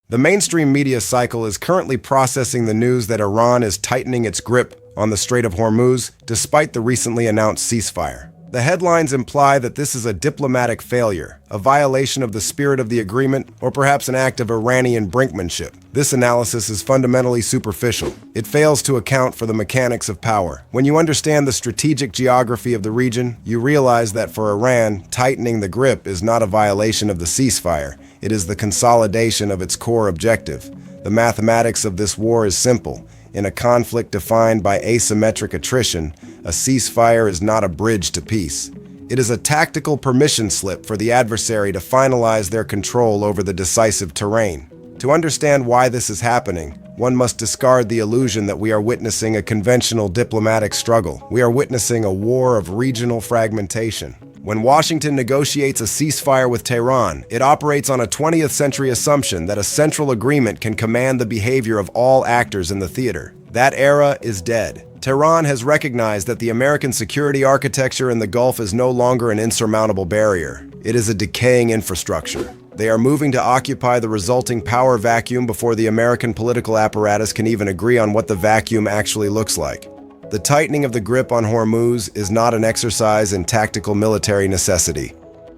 The mainstream media cycle is currently processing the news that Iran is tightening its grip on the Strait of Hormuz despite the recently announced ceasefire. The headlines imply that this is a diplomatic failure, a violation of the spirit of the agreement, or perhaps an act of Iranian brinkmanship. This analysis is fundamentally superficial. It fails to account for the mechanics of power. When you understand the strategic geography of the region, you realize that for Iran, tightening the grip is not a violation of the ceasefire. It is the consolidation of its core objective. The mathematics of this war is simple. In a conflict defined by asymmetric attrition, a ceasefire is not a bridge to peace. It is a tactical permission slip for the adversary to finalize their control over the decisive terrain. To understand why this is happening, one must discard the illusion that we are witnessing a conventional diplomatic struggle. We are witnessing a war of regional fragmentation. When Washington negotiates a ceasefire with Tehran, it operates on a 20th century assumption that a central agreement can command the behavior of all actors in the theater. That era is dead. Tehran has recognized that the American security architecture in the Gulf is no longer an insurmountable barrier. It is a decaying infrastructure. They are moving to occupy the resulting power vacuum before the American political apparatus can even agree on what the vacuum actually looks like. The tightening of the grip on Hormuz is not an exercise in tactical military necessity.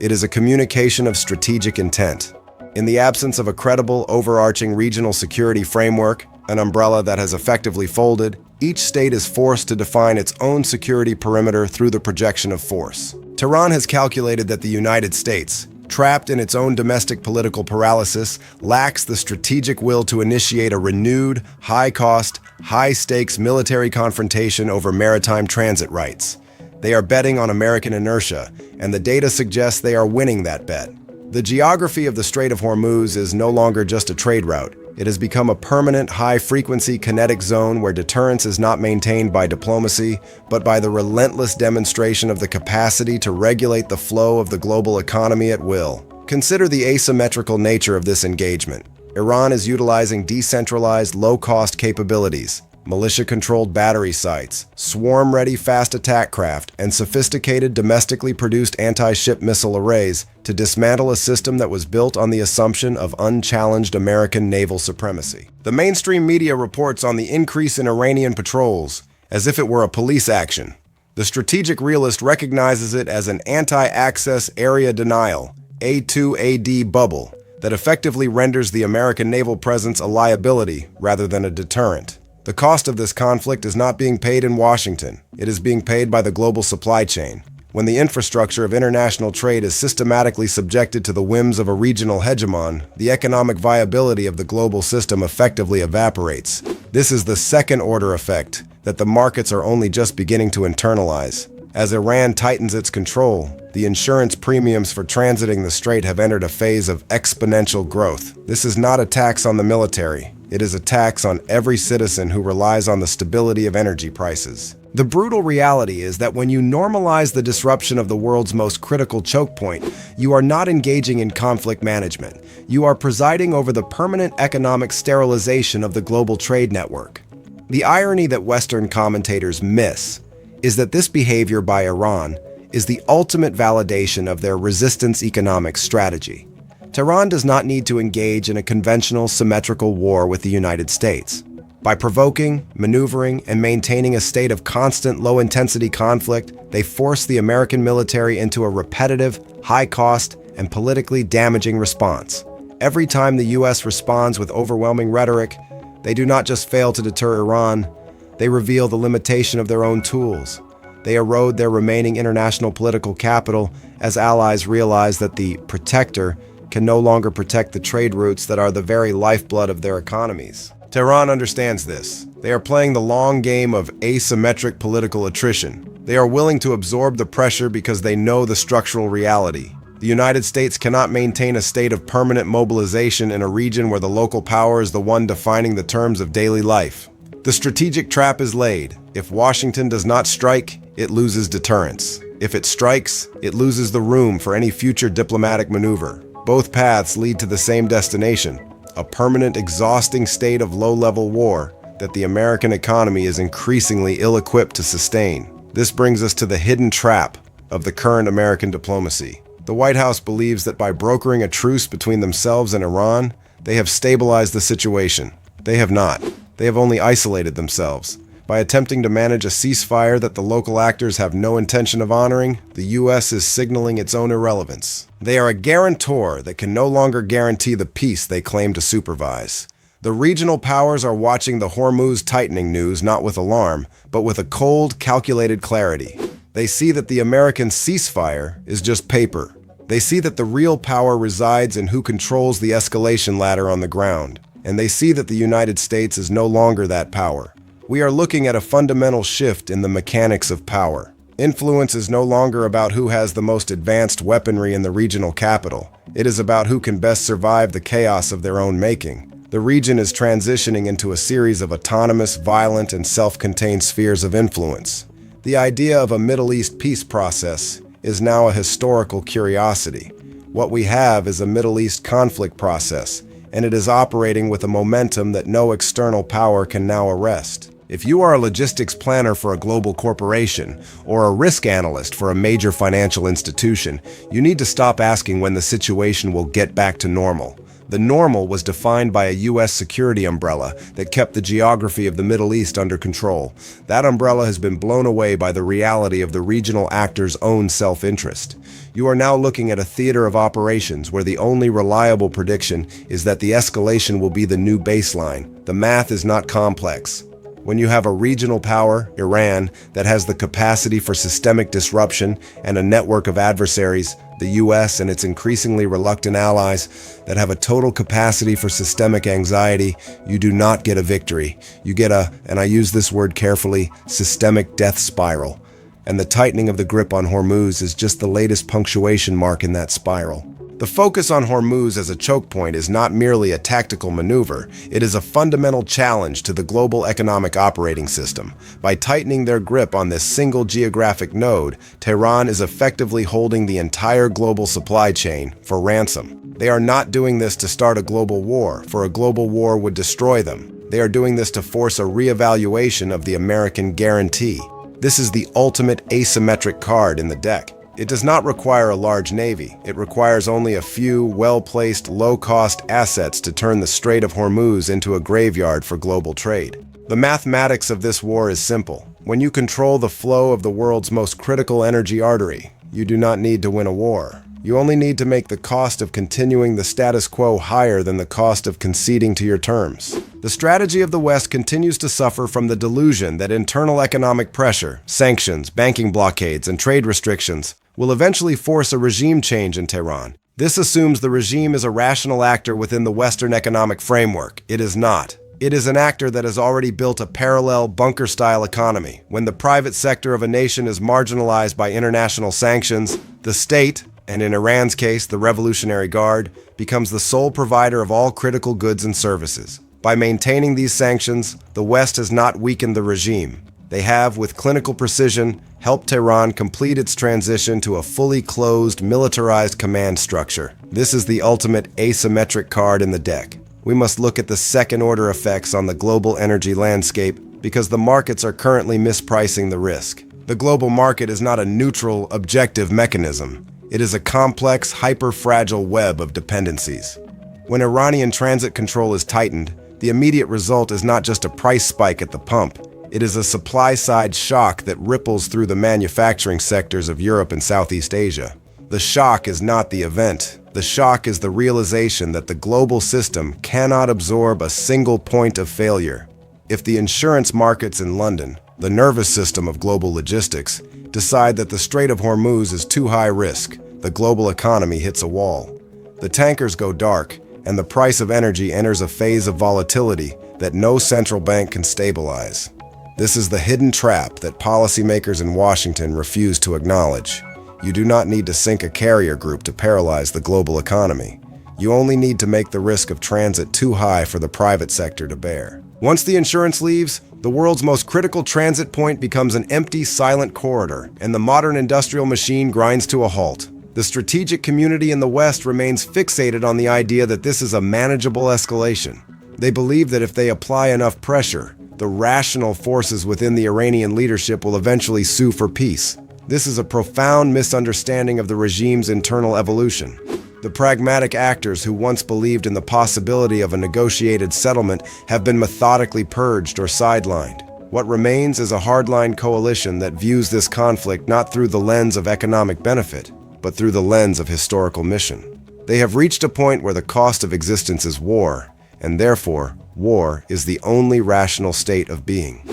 It is a communication of strategic intent. In the absence of a credible, overarching regional security framework, an umbrella that has effectively folded, each state is forced to define its own security perimeter through the projection of force. Tehran has calculated that the United States, trapped in its own domestic political paralysis, lacks the strategic will to initiate a renewed, high-cost, high-stakes military confrontation over maritime transit rights. They are betting on American inertia, and the data suggests they are winning that bet. The geography of the Strait of Hormuz is no longer just a trade route. It has become a permanent, high-frequency kinetic zone where deterrence is not maintained by diplomacy, but by the relentless demonstration of the capacity to regulate the flow of the global economy at will. Consider the asymmetrical nature of this engagement. Iran is utilizing decentralized, low-cost capabilities, militia-controlled battery sites, swarm-ready fast attack craft, and sophisticated domestically produced anti-ship missile arrays to dismantle a system that was built on the assumption of unchallenged American naval supremacy. The mainstream media reports on the increase in Iranian patrols as if it were a police action. The strategic realist recognizes it as an anti-access area denial, A2AD bubble, that effectively renders the American naval presence a liability rather than a deterrent. The cost of this conflict is not being paid in Washington. It is being paid by the global supply chain. When the infrastructure of international trade is systematically subjected to the whims of a regional hegemon, the economic viability of the global system effectively evaporates. This is the second-order effect that the markets are only just beginning to internalize. As Iran tightens its control, the insurance premiums for transiting the strait have entered a phase of exponential growth. This is not a tax on the military. It is a tax on every citizen who relies on the stability of energy prices. The brutal reality is that when you normalize the disruption of the world's most critical choke point, you are not engaging in conflict management. You are presiding over the permanent economic sterilization of the global trade network. The irony that Western commentators miss is that this behavior by Iran is the ultimate validation of their resistance economic strategy. Tehran does not need to engage in a conventional symmetrical war with the United States. By provoking, maneuvering, and maintaining a state of constant low-intensity conflict, they force the American military into a repetitive, high-cost, and politically damaging response. Every time the U.S. responds with overwhelming rhetoric, they do not just fail to deter Iran, they reveal the limitation of their own tools. They erode their remaining international political capital as allies realize that the protector can no longer protect the trade routes that are the very lifeblood of their economies. Tehran understands this. They are playing the long game of asymmetric political attrition. They are willing to absorb the pressure because they know the structural reality. The United States cannot maintain a state of permanent mobilization in a region where the local power is the one defining the terms of daily life. The strategic trap is laid. If Washington does not strike, it loses deterrence. If it strikes, it loses the room for any future diplomatic maneuver. Both paths lead to the same destination, a permanent, exhausting state of low-level war that the American economy is increasingly ill-equipped to sustain. This brings us to the hidden trap of the current American diplomacy. The White House believes that by brokering a truce between themselves and Iran, They have stabilized the situation. They have not. They have only isolated themselves. By attempting to manage a ceasefire that the local actors have no intention of honoring, the U.S. is signaling its own irrelevance. They are a guarantor that can no longer guarantee the peace they claim to supervise. The regional powers are watching the Hormuz tightening news not with alarm, but with a cold, calculated clarity. They see that the American ceasefire is just paper. They see that the real power resides in who controls the escalation ladder on the ground. And they see that the United States is no longer that power. We are looking at a fundamental shift in the mechanics of power. Influence is no longer about who has the most advanced weaponry in the regional capital. It is about who can best survive the chaos of their own making. The region is transitioning into a series of autonomous, violent, and self-contained spheres of influence. The idea of a Middle East peace process is now a historical curiosity. What we have is a Middle East conflict process, and it is operating with a momentum that no external power can now arrest. If you are a logistics planner for a global corporation or a risk analyst for a major financial institution, you need to stop asking when the situation will get back to normal. The normal was defined by a U.S. security umbrella that kept the geography of the Middle East under control. That umbrella has been blown away by the reality of the regional actors' own self-interest. You are now looking at a theater of operations where the only reliable prediction is that the escalation will be the new baseline. The math is not complex. When you have a regional power, Iran, that has the capacity for systemic disruption and a network of adversaries, the U.S. and its increasingly reluctant allies, that have a total capacity for systemic anxiety, you do not get a victory. You get a, and I use this word carefully, systemic death spiral. And the tightening of the grip on Hormuz is just the latest punctuation mark in that spiral. The focus on Hormuz as a choke point is not merely a tactical maneuver, it is a fundamental challenge to the global economic operating system. By tightening their grip on this single geographic node, Tehran is effectively holding the entire global supply chain for ransom. They are not doing this to start a global war, for a global war would destroy them. They are doing this to force a reevaluation of the American guarantee. This is the ultimate asymmetric card in the deck. It does not require a large navy. It requires only a few well-placed, low-cost assets to turn the Strait of Hormuz into a graveyard for global trade. The mathematics of this war is simple. When you control the flow of the world's most critical energy artery, you do not need to win a war. You only need to make the cost of continuing the status quo higher than the cost of conceding to your terms. The strategy of the West continues to suffer from the delusion that internal economic pressure, sanctions, banking blockades, and trade restrictions will eventually force a regime change in Tehran. This assumes the regime is a rational actor within the Western economic framework. It is not. It is an actor that has already built a parallel bunker-style economy. When the private sector of a nation is marginalized by international sanctions, the state, and in Iran's case, the Revolutionary Guard, becomes the sole provider of all critical goods and services. By maintaining these sanctions, the West has not weakened the regime. They have, with clinical precision, helped Tehran complete its transition to a fully closed, militarized command structure. This is the ultimate asymmetric card in the deck. We must look at the second-order effects on the global energy landscape because the markets are currently mispricing the risk. The global market is not a neutral, objective mechanism. It is a complex, hyper-fragile web of dependencies. When Iranian transit control is tightened, the immediate result is not just a price spike at the pump. It is a supply-side shock that ripples through the manufacturing sectors of Europe and Southeast Asia. The shock is not the event. The shock is the realization that the global system cannot absorb a single point of failure. If the insurance markets in London, the nervous system of global logistics, decide that the Strait of Hormuz is too high risk, the global economy hits a wall. The tankers go dark, and the price of energy enters a phase of volatility that no central bank can stabilize. This is the hidden trap that policymakers in Washington refuse to acknowledge. You do not need to sink a carrier group to paralyze the global economy. You only need to make the risk of transit too high for the private sector to bear. Once the insurance leaves, the world's most critical transit point becomes an empty, silent corridor, and the modern industrial machine grinds to a halt. The strategic community in the West remains fixated on the idea that this is a manageable escalation. They believe that if they apply enough pressure, the rational forces within the Iranian leadership will eventually sue for peace. This is a profound misunderstanding of the regime's internal evolution. The pragmatic actors who once believed in the possibility of a negotiated settlement have been methodically purged or sidelined. What remains is a hardline coalition that views this conflict not through the lens of economic benefit, but through the lens of historical mission. They have reached a point where the cost of existence is war, and therefore, war is the only rational state of being.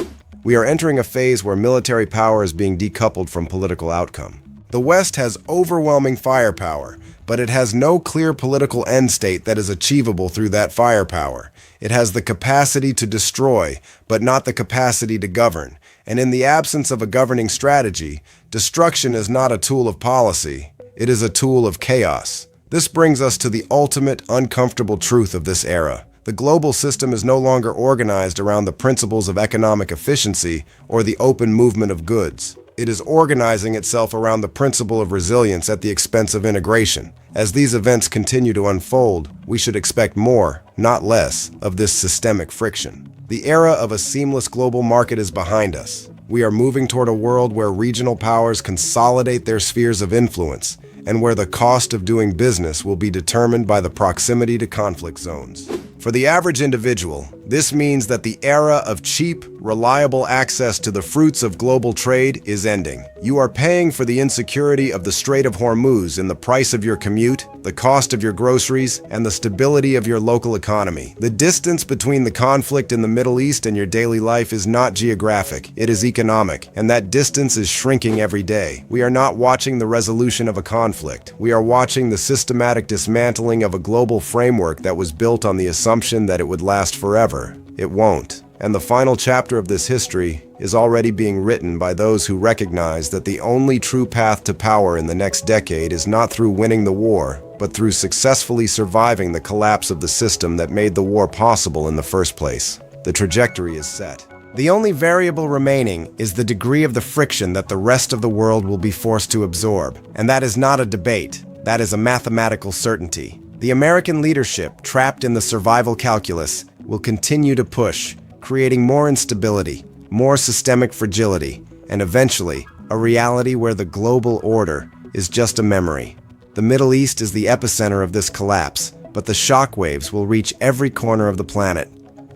We are entering a phase where military power is being decoupled from political outcome. The West has overwhelming firepower, but it has no clear political end state that is achievable through that firepower. It has the capacity to destroy, but not the capacity to govern. And in the absence of a governing strategy, destruction is not a tool of policy, it is a tool of chaos. This brings us to the ultimate uncomfortable truth of this era. The global system is no longer organized around the principles of economic efficiency or the open movement of goods. It is organizing itself around the principle of resilience at the expense of integration. As these events continue to unfold, we should expect more, not less, of this systemic friction. The era of a seamless global market is behind us. We are moving toward a world where regional powers consolidate their spheres of influence, and where the cost of doing business will be determined by the proximity to conflict zones. For the average individual, this means that the era of cheap, reliable access to the fruits of global trade is ending. You are paying for the insecurity of the Strait of Hormuz in the price of your commute, the cost of your groceries, and the stability of your local economy. The distance between the conflict in the Middle East and your daily life is not geographic, it is economic, and that distance is shrinking every day. We are not watching the resolution of a conflict. We are watching the systematic dismantling of a global framework that was built on the assumption that it would last forever. It won't. And the final chapter of this history is already being written by those who recognize that the only true path to power in the next decade is not through winning the war, but through successfully surviving the collapse of the system that made the war possible in the first place. The trajectory is set. The only variable remaining is the degree of the friction that the rest of the world will be forced to absorb. And that is not a debate. That is a mathematical certainty. The American leadership, trapped in the survival calculus, will continue to push, creating more instability, more systemic fragility, and eventually, a reality where the global order is just a memory. The Middle East is the epicenter of this collapse, but the shockwaves will reach every corner of the planet.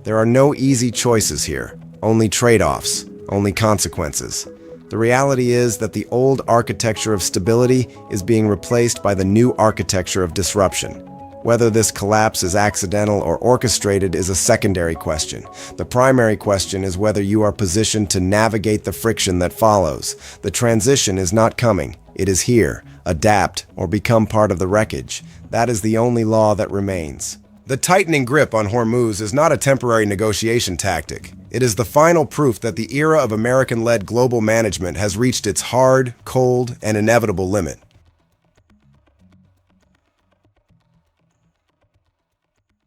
There are no easy choices here, only trade-offs, only consequences. The reality is that the old architecture of stability is being replaced by the new architecture of disruption. Whether this collapse is accidental or orchestrated is a secondary question. The primary question is whether you are positioned to navigate the friction that follows. The transition is not coming. It is here. Adapt or become part of the wreckage. That is the only law that remains. The tightening grip on Hormuz is not a temporary negotiation tactic. It is the final proof that the era of American-led global management has reached its hard, cold, and inevitable limit.